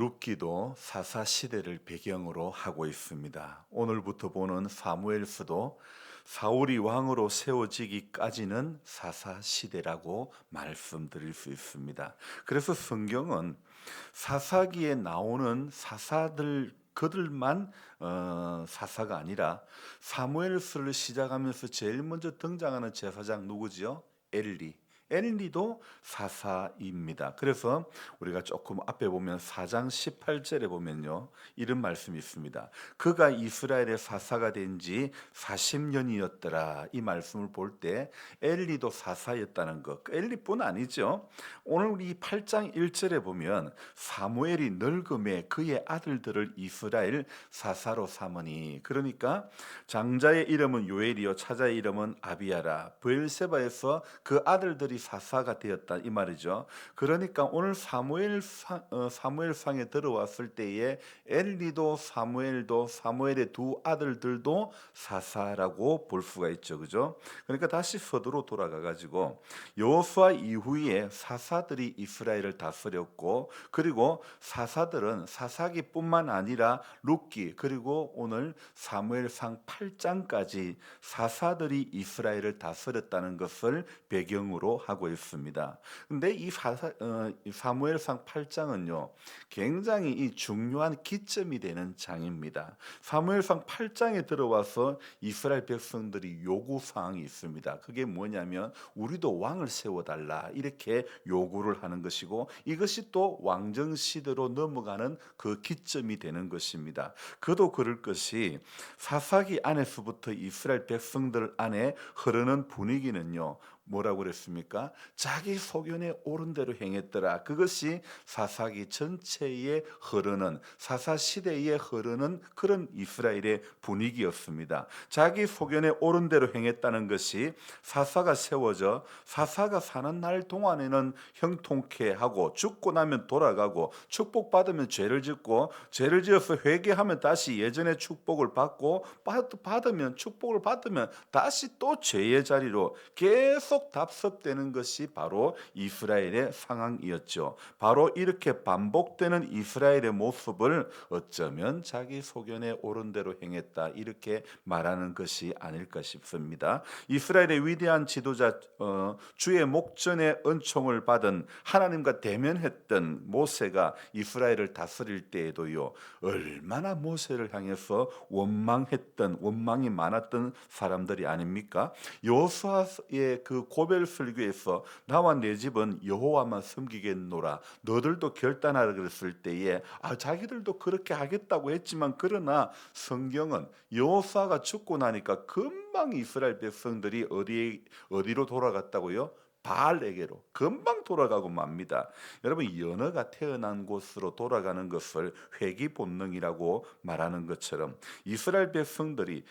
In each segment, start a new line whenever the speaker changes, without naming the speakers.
룻기도 사사 시대를 배경으로 하고 있습니다. 오늘부터 보는 사무엘서도 사울이 왕으로 세워지기까지는 사사 시대라고 말씀드릴 수 있습니다. 그래서 성경은 사사기에 나오는 사사들 그들만 사사가 아니라 사무엘서를 시작하면서 제일 먼저 등장하는 제사장 누구지요? 엘리. 엘리도 사사입니다. 그래서 우리가 조금 앞에 보면 4장 18절에 보면요, 이런 말씀이 있습니다. 그가 이스라엘의 사사가 된 지 40년이었더라. 이 말씀을 볼 때 엘리도 사사였다는 것. 엘리뿐 아니죠. 오늘 이 8장 1절에 보면 사무엘이 늙음에 그의 아들들을 이스라엘 사사로 삼으니, 그러니까 장자의 이름은 요엘이요 차자의 이름은 아비야라. 브엘세바에서 그 아들들이 사사가 되었다 이 말이죠. 그러니까 오늘 사무엘상에 들어왔을 때에 엘리도 사무엘도 사무엘의 두 아들들도 사사라고 볼 수가 있죠. 그죠? 그러니까 다시 서두로 돌아가 가지고 여호수아 이후에 사사들이 이스라엘을 다스렸고, 그리고 사사들은 사사기뿐만 아니라 룻기 그리고 오늘 사무엘상 8장까지 사사들이 이스라엘을 다스렸다는 것을 배경으로 하고 있습니다. 근데 이 사무엘상 8장은요, 굉장히 이 중요한 기점이 되는 장입니다. 사무엘상 8장에 들어와서 이스라엘 백성들이 요구 사항이 있습니다. 그게 뭐냐면 우리도 왕을 세워달라 이렇게 요구를 하는 것이고, 이것이 또 왕정 시대로 넘어가는 그 기점이 되는 것입니다. 그도 그럴 것이 사사기 안에서부터 이스라엘 백성들 안에 흐르는 분위기는요, 뭐라고 그랬습니까? 자기 소견에 옳은 대로 행했더라. 그것이 사사기 전체에 흐르는, 사사 시대에 흐르는 그런 이스라엘의 분위기였습니다. 자기 소견에 옳은 대로 행했다는 것이 사사가 세워져 사사가 사는 날 동안에는 형통케 하고, 죽고 나면 돌아가고, 축복받으면 죄를 짓고, 죄를 지어서 회개하면 다시 예전의 축복을 받고, 받으면 축복을 받으면 다시 또 죄의 자리로 계속 답습되는 것이 바로 이스라엘의 상황이었죠. 바로 이렇게 반복되는 이스라엘의 모습을 어쩌면 자기 소견에 옳은 대로 행했다 이렇게 말하는 것이 아닐까 싶습니다. 이스라엘의 위대한 지도자, 주의 목전에 은총을 받은 하나님과 대면했던 모세가 이스라엘을 다스릴 때에도요, 얼마나 모세를 향해서 원망이 많았던 사람들이 아닙니까? 여호수아의 그 고별 설교에서 나와 내 집은 여호와만 섬기겠노라, 너들도 결단하라 그랬을 때에 자기들도 그렇게 하겠다고 했지만, 그러나 성경은 여호수아가 죽고 나니까 금방 이스라엘 백성들이 어디로 돌아갔다고요? 바알에게로 금방 돌아가고 맙니다. 여러분, 연어가 태어난 곳으로 돌아가는 것을 회귀 본능이라고 말하는 것처럼 이스라엘 백성들이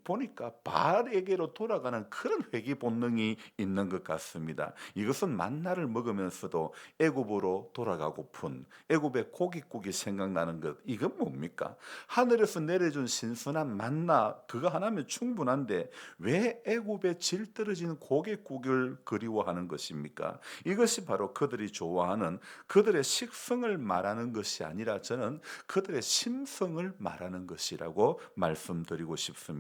보니까 바알에게로 돌아가는 그런 회귀 본능이 있는 것 같습니다. 이것은 만나를 먹으면서도 애굽으로 돌아가고픈, 애굽의 고깃국이 생각나는 것, 이건 뭡니까? 하늘에서 내려준 신선한 만나 그거 하나면 충분한데 왜 애굽의 질 떨어진 고깃국을 그리워하는 것입니까? 이것이 바로 그들이 좋아하는 그들의 식성을 말하는 것이 아니라 저는 그들의 심성을 말하는 것이라고 말씀드리고 싶습니다.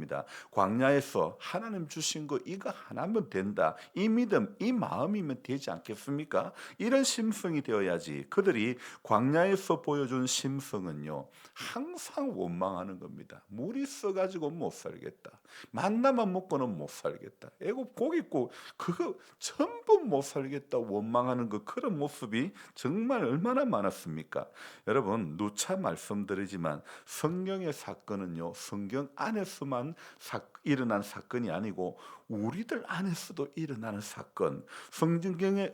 광야에서 하나님 주신 거 이거 하나면 된다, 이 믿음 이 마음이면 되지 않겠습니까? 이런 심성이 되어야지. 그들이 광야에서 보여준 심성은요, 항상 원망하는 겁니다. 물이 써가지고 못 살겠다, 만나만 먹고는 못 살겠다, 애국 고깃국 그거 전부 못 살겠다 원망하는 그런 모습이 정말 얼마나 많았습니까? 여러분, 누차 말씀드리지만 성경의 사건은요, 성경 안에서만 일어난 사건이 아니고 우리들 안에서도 일어나는 사건. 성경에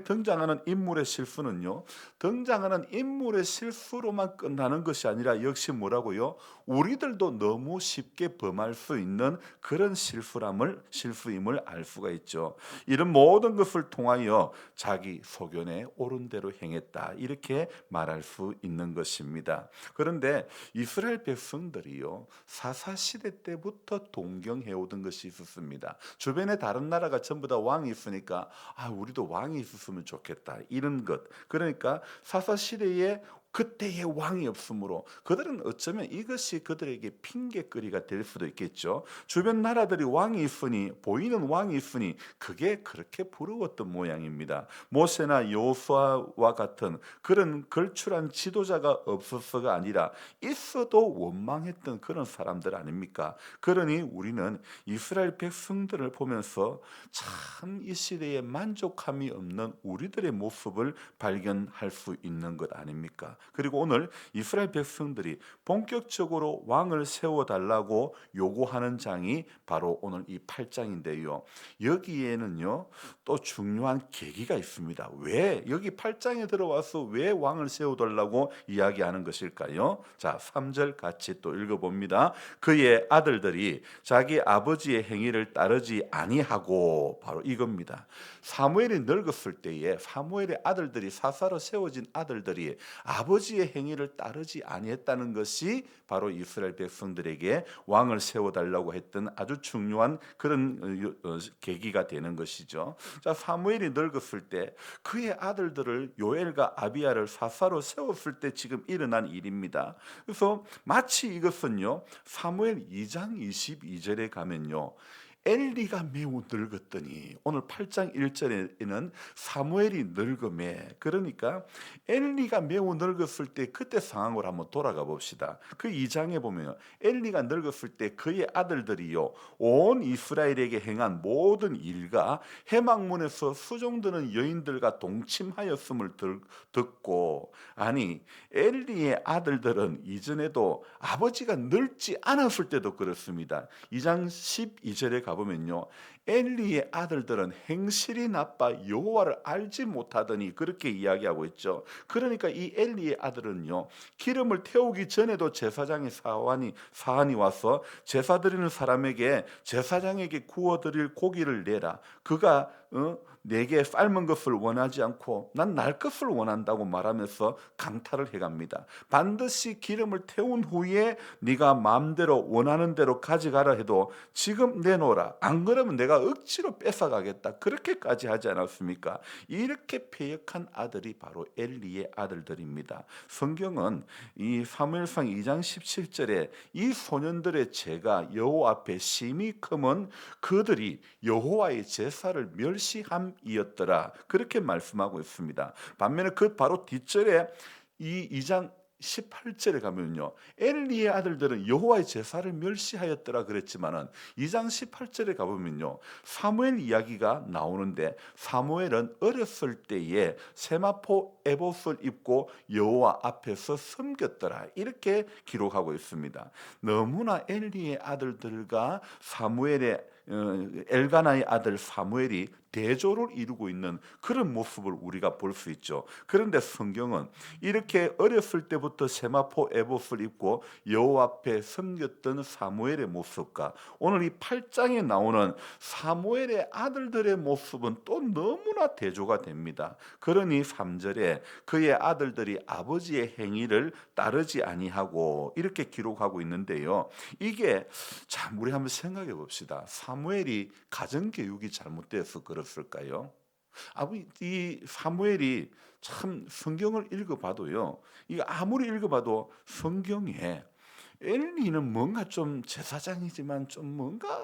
등장하는 인물의 실수는요, 등장하는 인물의 실수로만 끝나는 것이 아니라 역시 뭐라고요? 우리들도 너무 쉽게 범할 수 있는 그런 실수임을 알 수가 있죠. 이런 모든 것을 통하여 자기 소견에 옳은 대로 행했다 이렇게 말할 수 있는 것입니다. 그런데 이스라엘 백성들이요, 사사 시대 때부터 동경해 오던 것이 있었습니다. 주변에 다른 나라가 전부 다 왕이 있으니까 우리도 왕이 있었으면 좋겠다 이런 것. 그러니까 사사 시대에 그때의 왕이 없으므로 그들은 어쩌면 이것이 그들에게 핑계거리가 될 수도 있겠죠. 주변 나라들이 왕이 있으니 보이는 왕이 있으니 그게 그렇게 부러웠던 모양입니다. 모세나 여호수아와 같은 그런 걸출한 지도자가 없어서가 아니라 있어도 원망했던 그런 사람들 아닙니까? 그러니 우리는 이스라엘 백성들을 보면서 참 이 시대에 만족함이 없는 우리들의 모습을 발견할 수 있는 것 아닙니까? 그리고 오늘 이스라엘 백성들이 본격적으로 왕을 세워달라고 요구하는 장이 바로 오늘 이 8장인데요. 여기에는요 또 중요한 계기가 있습니다. 왜 여기 8장에 들어와서 왜 왕을 세워달라고 이야기하는 것일까요? 자, 3절 같이 또 읽어봅니다. 그의 아들들이 자기 아버지의 행위를 따르지 아니하고, 바로 이겁니다. 사무엘이 늙었을 때에 사무엘의 아들들이 사사로 세워진 아들들이 아버지의 행위를 따르지 아니했다는 것이 바로 이스라엘 백성들에게 왕을 세워달라고 했던 아주 중요한 그런 계기가 되는 것이죠. 자, 사무엘이 늙었을 때 그의 아들들을 요엘과 아비야를 사사로 세웠을 때 지금 일어난 일입니다. 그래서 마치 이것은요 사무엘 2장 22절에 가면요 엘리가 매우 늙었더니, 오늘 8장 1절에는 사무엘이 늙음에, 그러니까 엘리가 매우 늙었을 때 그때 상황을 한번 돌아가 봅시다. 그 2장에 보면 엘리가 늙었을 때 그의 아들들이요 온 이스라엘에게 행한 모든 일과 해막문에서 수종드는 여인들과 동침하였음을 듣고, 아니 엘리의 아들들은 이전에도 아버지가 늙지 않았을 때도 그렇습니다. 2장 12절에 가보면요 엘리의 아들들은 행실이 나빠 여호와를 알지 못하더니 그렇게 이야기하고 있죠. 그러니까 이 엘리의 아들은요 기름을 태우기 전에도 제사장의 사환이 와서 제사 드리는 사람에게 제사장에게 구워드릴 고기를 내라. 그가 내게 삶은 것을 원하지 않고 난 날 것을 원한다고 말하면서 강탈을 해갑니다. 반드시 기름을 태운 후에 네가 마음대로 원하는 대로 가져가라 해도 지금 내놓으라. 안 그러면 내가 억지로 뺏어가겠다. 그렇게까지 하지 않았습니까? 이렇게 패역한 아들이 바로 엘리의 아들들입니다. 성경은 이 사무엘상 2장 17절에 이 소년들의 죄가 여호와 앞에 심히 크면 그들이 여호와의 제사를 멸시함이었더라. 그렇게 말씀하고 있습니다. 반면에 그 바로 뒷절에 이 2장 18절에 가면요 엘리의 아들들은 여호와의 제사를 멸시하였더라 그랬지만은 2장 18절에 가보면요 사무엘 이야기가 나오는데 사무엘은 어렸을 때에 세마포 에봇을 입고 여호와 앞에서 섬겼더라 이렇게 기록하고 있습니다. 너무나 엘리의 아들들과 사무엘의 엘가나의 아들 사무엘이 대조를 이루고 있는 그런 모습을 우리가 볼 수 있죠. 그런데 성경은 이렇게 어렸을 때부터 세마포 에봇을 입고 여호와 앞에 섬겼던 사무엘의 모습과 오늘 이 8장에 나오는 사무엘의 아들들의 모습은 또 너무나 대조가 됩니다. 그러니 3절에 그의 아들들이 아버지의 행위를 따르지 아니하고 이렇게 기록하고 있는데요. 이게 참 우리 한번 생각해 봅시다. 사무엘이 가정교육이 잘못돼서 그렇을까요? 이 사무엘이 참 성경을 읽어봐도요. 이거 아무리 읽어봐도 성경에 엘리는 뭔가 좀 제사장이지만 좀 뭔가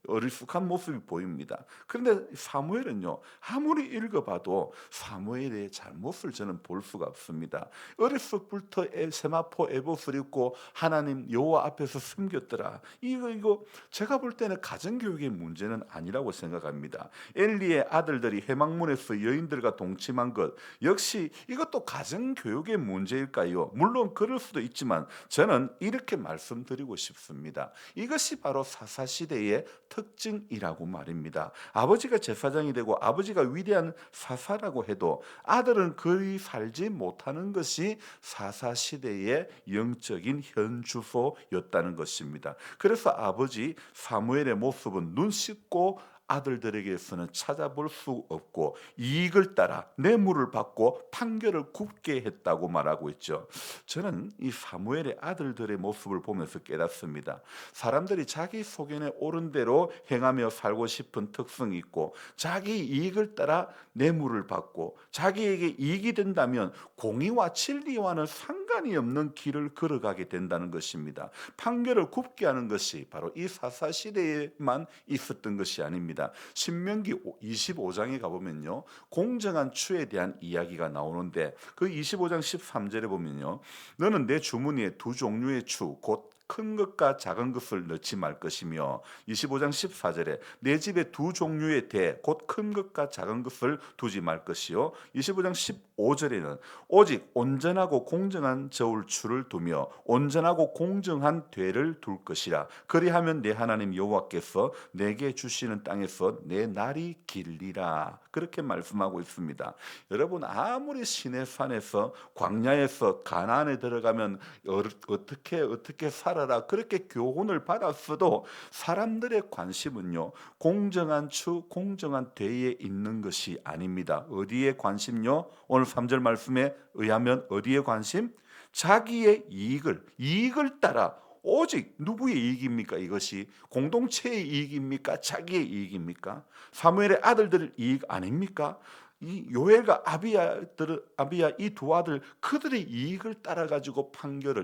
어리숙한 모습이 보입니다. 그런데 사무엘은요 아무리 읽어봐도 사무엘의 잘못을 저는 볼 수가 없습니다. 어렸을 때부터 세마포 에봇을 입고 하나님 여호와 앞에서 섬겼더라. 이거 제가 볼 때는 가정교육의 문제는 아니라고 생각합니다. 엘리의 아들들이 해막문에서 여인들과 동침한 것 역시 이것도 가정교육의 문제일까요? 물론 그럴 수도 있지만 저는 이렇게 말씀드리고 싶습니다. 이것이 바로 사사시대의 특징이라고 말입니다. 아버지가 제사장이 되고 아버지가 위대한 사사라고 해도 아들은 그리 살지 못하는 것이 사사시대의 영적인 현주소였다는 것입니다. 그래서 아버지 사무엘의 모습은 눈 씻고 아들들에게서는 찾아볼 수 없고 이익을 따라 뇌물을 받고 판결을 굽게 했다고 말하고 있죠. 저는 이 사무엘의 아들들의 모습을 보면서 깨닫습니다. 사람들이 자기 소견에 옳은 대로 행하며 살고 싶은 특성이 있고 자기 이익을 따라 뇌물을 받고 자기에게 이익이 된다면 공의와 진리와는 상관이 없는 길을 걸어가게 된다는 것입니다. 판결을 굽게 하는 것이 바로 이 사사 시대에만 있었던 것이 아닙니다. 신명기 25장에 가보면요, 공정한 추에 대한 이야기가 나오는데 그 25장 13절에 보면요, 너는 내 주머니에 두 종류의 추 곧 큰 것과 작은 것을 넣지 말 것이며 25장 14절에 내 집에 두 종류의 대 곧 큰 것과 작은 것을 두지 말 것이요 25장 15절에는 오직 온전하고 공정한 저울추를 두며 온전하고 공정한 되를 둘 것이라 그리하면 내 하나님 여호와께서 내게 주시는 땅에서 내 날이 길리라 그렇게 말씀하고 있습니다. 여러분 아무리 시내산에서 광야에서 가나안에 들어가면 어떻게 살아라 그렇게 교훈을 받았어도 사람들의 관심은요 공정한 추 공정한 대에 있는 것이 아닙니다. 어디에 관심요? 오늘 3절 말씀에 의하면 어디에 관심? 자기의 이익을 따라 오직 누구의 이익입니까? 이것이 공동체의 이익입니까? 자기의 이익입니까? 사무엘의 아들들 이익 아닙니까? 이 요엘과 아비야 이 두 아들 그들의 이익을 따라 가지고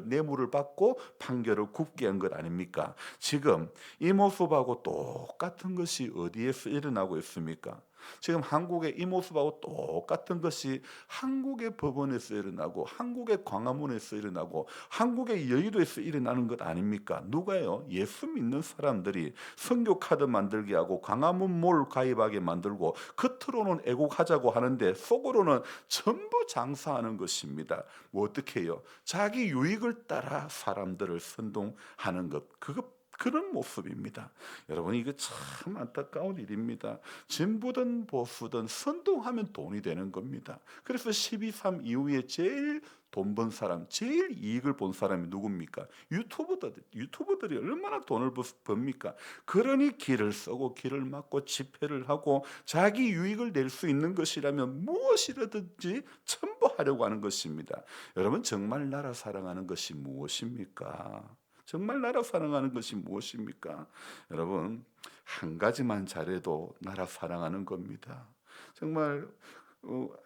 뇌물을 받고 판결을 굽게 한 것 아닙니까? 지금 이 모습하고 똑같은 것이 어디에서 일어나고 있습니까? 지금 한국의 이 모습하고 똑같은 것이 한국의 법원에서 일어나고 한국의 광화문에서 일어나고 한국의 여의도에서 일어나는 것 아닙니까? 누가요? 예수 믿는 사람들이 선교 카드 만들게 하고 광화문 몰 가입하게 만들고 겉으로는 애국하자고 하는데 속으로는 전부 장사하는 것입니다. 뭐 어떻게 해요? 자기 유익을 따라 사람들을 선동하는 것 그런 모습입니다. 여러분 이거 참 안타까운 일입니다. 진보든 보수든 선동하면 돈이 되는 겁니다. 그래서 12.3 이후에 제일 돈 번 사람, 제일 이익을 본 사람이 누굽니까? 유튜버들이 얼마나 돈을 법니까? 그러니 길을 쓰고 길을 막고 집회를 하고 자기 유익을 낼 수 있는 것이라면 무엇이라든지 첨부하려고 하는 것입니다. 여러분 정말 나라 사랑하는 것이 무엇입니까? 정말 나라 사랑하는 것이 무엇입니까? 여러분 한 가지만 잘해도 나라 사랑하는 겁니다. 정말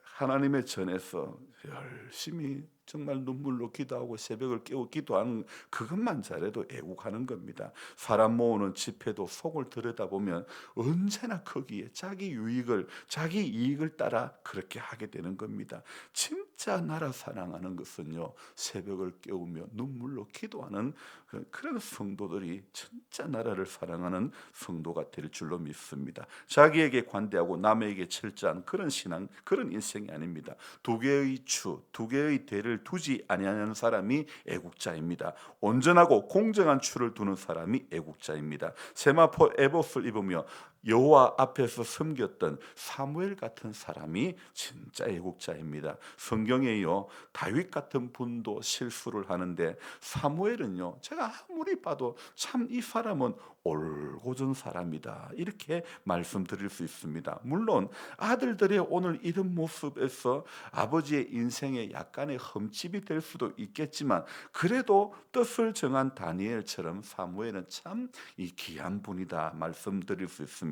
하나님의 전에서 열심히 정말 눈물로 기도하고 새벽을 깨워 기도하는 그것만 잘해도 애국하는 겁니다. 사람 모으는 집회도 속을 들여다보면 언제나 거기에 자기 이익을 따라 그렇게 하게 되는 겁니다. 진짜 나라 사랑하는 것은요 새벽을 깨우며 눈물로 기도하는 그런 성도들이 진짜 나라를 사랑하는 성도가 될 줄로 믿습니다. 자기에게 관대하고 남에게 철저한 그런 신앙 그런 인생이 아닙니다. 두 개의 대를 두지 아니하는 사람이 애국자입니다. 온전하고 공정한 추를 두는 사람이 애국자입니다. 세마포 에봇을 입으며 여호와 앞에서 섬겼던 사무엘 같은 사람이 진짜 애국자입니다. 성경에요 다윗 같은 분도 실수를 하는데 사무엘은요 제가 아무리 봐도 참 이 사람은 올곧은 사람이다 이렇게 말씀드릴 수 있습니다. 물론 아들들의 오늘 이런 모습에서 아버지의 인생에 약간의 흠집이 될 수도 있겠지만 그래도 뜻을 정한 다니엘처럼 사무엘은 참 이 귀한 분이다 말씀드릴 수 있습니다.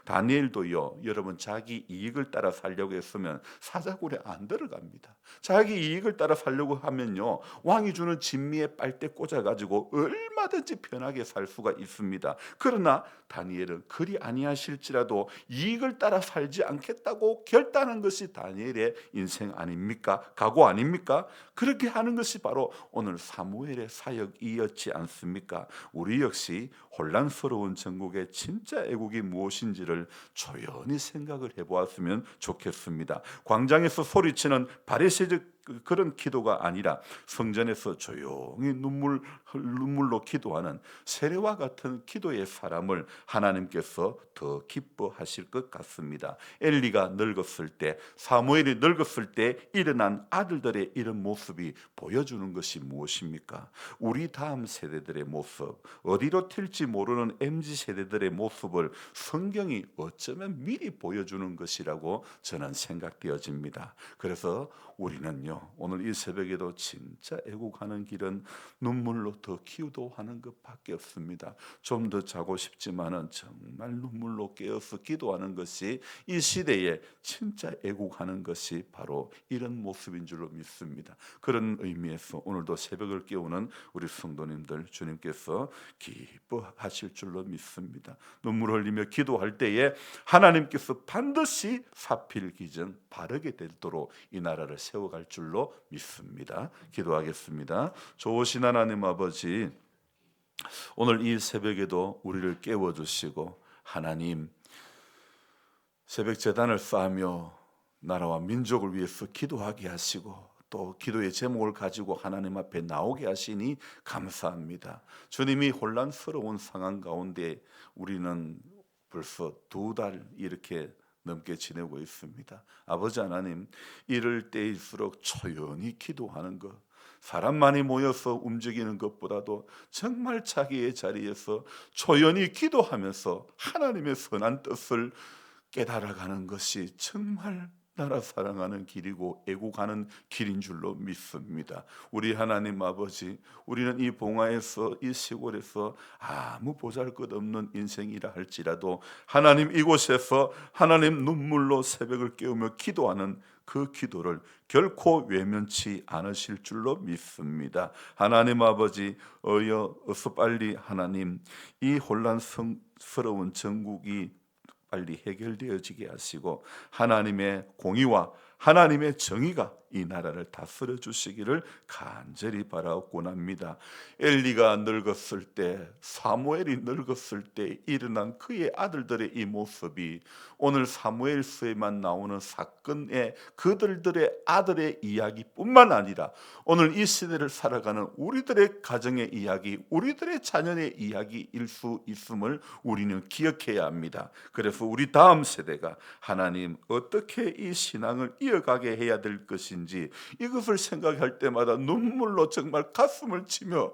다니엘도요 여러분 자기 이익을 따라 살려고 했으면 사자굴에 안 들어갑니다. 자기 이익을 따라 살려고 하면요 왕이 주는 진미에 빨대 꽂아가지고 얼마든지 편하게 살 수가 있습니다. 그러나 다니엘은 그리 아니하실지라도 이익을 따라 살지 않겠다고 결단한 것이 다니엘의 인생 아닙니까? 각오 아닙니까? 그렇게 하는 것이 바로 오늘 사무엘의 사역이었지 않습니까? 우리 역시 혼란스러운 전국의 진짜 애국이 무엇인지를 조연히 생각을 해보았으면 좋겠습니다. 광장에서 소리치는 바리새적 그런 기도가 아니라 성전에서 조용히 눈물로 기도하는 세례와 같은 기도의 사람을 하나님께서 더 기뻐하실 것 같습니다. 엘리가 늙었을 때, 사무엘이 늙었을 때 일어난 아들들의 이런 모습이 보여주는 것이 무엇입니까? 우리 다음 세대들의 모습, 어디로 튈지 모르는 MZ세대들의 모습을 성경이 어쩌면 미리 보여주는 것이라고 저는 생각되어집니다. 그래서 우리는요, 오늘 이 새벽에도 진짜 애국하는 길은 눈물로 더 기도하는 것밖에 없습니다. 좀 더 자고 싶지만은 정말 눈물로 깨어서 기도하는 것이 이 시대에 진짜 애국하는 것이 바로 이런 모습인 줄로 믿습니다. 그런 의미에서 오늘도 새벽을 깨우는 우리 성도님들 주님께서 기뻐하실 줄로 믿습니다. 눈물 흘리며 기도할 때에 하나님께서 반드시 사필기전 바르게 되도록 이 나라를 세워갈 줄로 믿습니다. 기도하겠습니다. 좋으신 하나님 아버지, 오늘 이 새벽에도 우리를 깨워주시고 하나님, 새벽 제단을 쌓으며 나라와 민족을 위해서 기도하게 하시고 또 기도의 제목을 가지고 하나님 앞에 나오게 하시니 감사합니다. 주님이 혼란스러운 상황 가운데 우리는 벌써 2달 이렇게 넘게 지내고 있습니다. 아버지 하나님, 이럴 때일수록 조용히 기도하는 것, 사람 많이 모여서 움직이는 것보다도 정말 자기의 자리에서 조용히 기도하면서 하나님의 선한 뜻을 깨달아가는 것이 정말 나라 사랑하는 길이고 애국하는 길인 줄로 믿습니다. 우리 하나님 아버지, 우리는 이 봉화에서, 이 시골에서 아무 보잘것없는 인생이라 할지라도 하나님 이곳에서 하나님 눈물로 새벽을 깨우며 기도하는 그 기도를 결코 외면치 않으실 줄로 믿습니다. 하나님 아버지, 어서 빨리 하나님 이 혼란스러운 전국이 빨리 해결되어지게 하시고 하나님의 공의와 하나님의 정의가 이 나라를 다스려 주시기를 간절히 바라옵곤 합니다. 엘리가 늙었을 때, 사무엘이 늙었을 때 일어난 그의 아들들의 이 모습이 오늘 사무엘서에만 나오는 사건의 그들의 아들의 이야기뿐만 아니라 오늘 이 시대를 살아가는 우리들의 가정의 이야기, 우리들의 자녀의 이야기일 수 있음을 우리는 기억해야 합니다. 그래서 우리 다음 세대가 하나님 어떻게 이 신앙을 이어가게 해야 될 것인지 이것을 생각할 때마다 눈물로 정말 가슴을 치며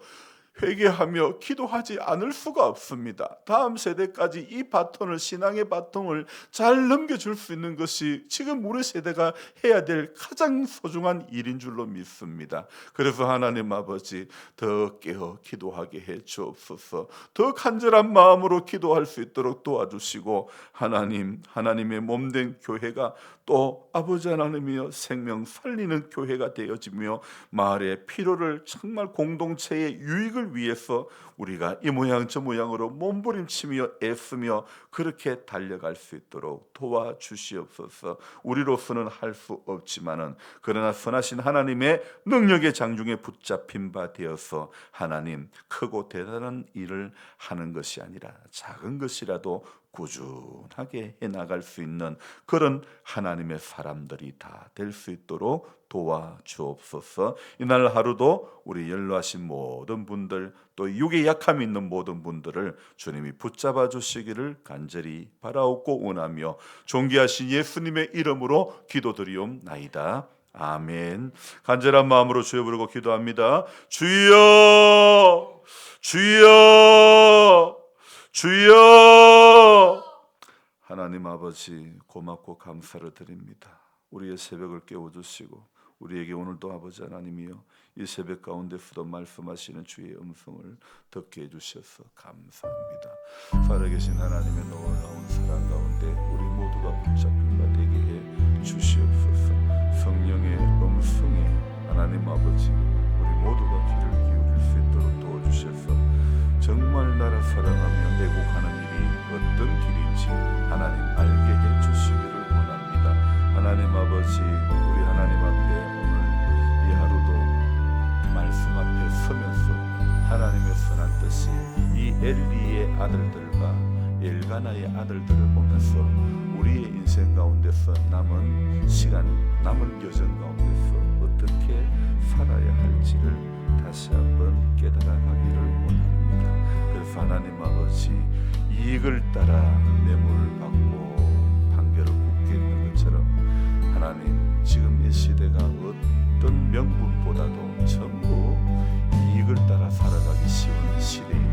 회개하며 기도하지 않을 수가 없습니다. 다음 세대까지 이 바톤을, 신앙의 바톤을 잘 넘겨줄 수 있는 것이 지금 우리 세대가 해야 될 가장 소중한 일인 줄로 믿습니다. 그래서 하나님 아버지, 더 깨어 기도하게 해 주옵소서. 더 간절한 마음으로 기도할 수 있도록 도와주시고 하나님, 하나님의 몸된 교회가 또 아버지 하나님이여 생명 살리는 교회가 되어지며 마을의 필요를 정말 공동체의 유익을 위해서 우리가 이 모양 저 모양으로 몸부림치며 애쓰며 그렇게 달려갈 수 있도록 도와주시옵소서. 우리로서는 할 수 없지만은 그러나 선하신 하나님의 능력의 장중에 붙잡힌 바 되어서 하나님 크고 대단한 일을 하는 것이 아니라 작은 것이라도 꾸준하게 해나갈 수 있는 그런 하나님의 사람들이 다 될 수 있도록 도와주옵소서. 이날 하루도 우리 연로하신 모든 분들, 또 육에 약함이 있는 모든 분들을 주님이 붙잡아 주시기를 간절히 바라옵고 원하며 존귀하신 예수님의 이름으로 기도드리옵나이다. 아멘. 간절한 마음으로 주여 부르고 기도합니다. 주여, 주여, 주여. 하나님 아버지, 고맙고 감사를 드립니다. 우리의 새벽을 깨워주시고 우리에게 오늘도 아버지 하나님이여 이 새벽 가운데서도 말씀하시는 주의 음성을 듣게 해주셔서 감사합니다. 살아계신 하나님의 놀라운 사랑 가운데 우리 모두가 붙잡힌 바 되게 해 주시옵소서. 성령의 음성에 하나님 아버지, 우리 모두가 귀를 기울일 수 있도록 도와주셔서 정말 나라 사랑하며 애국하는 일이 어떤 길인지 하나님 알게 해주시기를 원합니다. 하나님 아버지, 우리 하나님 앞에 오늘 이 하루도 말씀 앞에 서면서 하나님의 선한 뜻이 이 엘리의 아들들과 엘가나의 아들들을 보면서 우리의 인생 가운데 가운데서 남은 시간, 남은 여정 가운데서 어떻게 살아야 할지를 다시 한번 깨달아가기를 원합니다. 그래서 하나님 아버지, 이익을 따라 뇌물을 받고 판결을 굳게 있는 것처럼 하나님, 지금 이 시대가 어떤 명분보다도 전부 이익을 따라 살아가기 쉬운 시대입니다.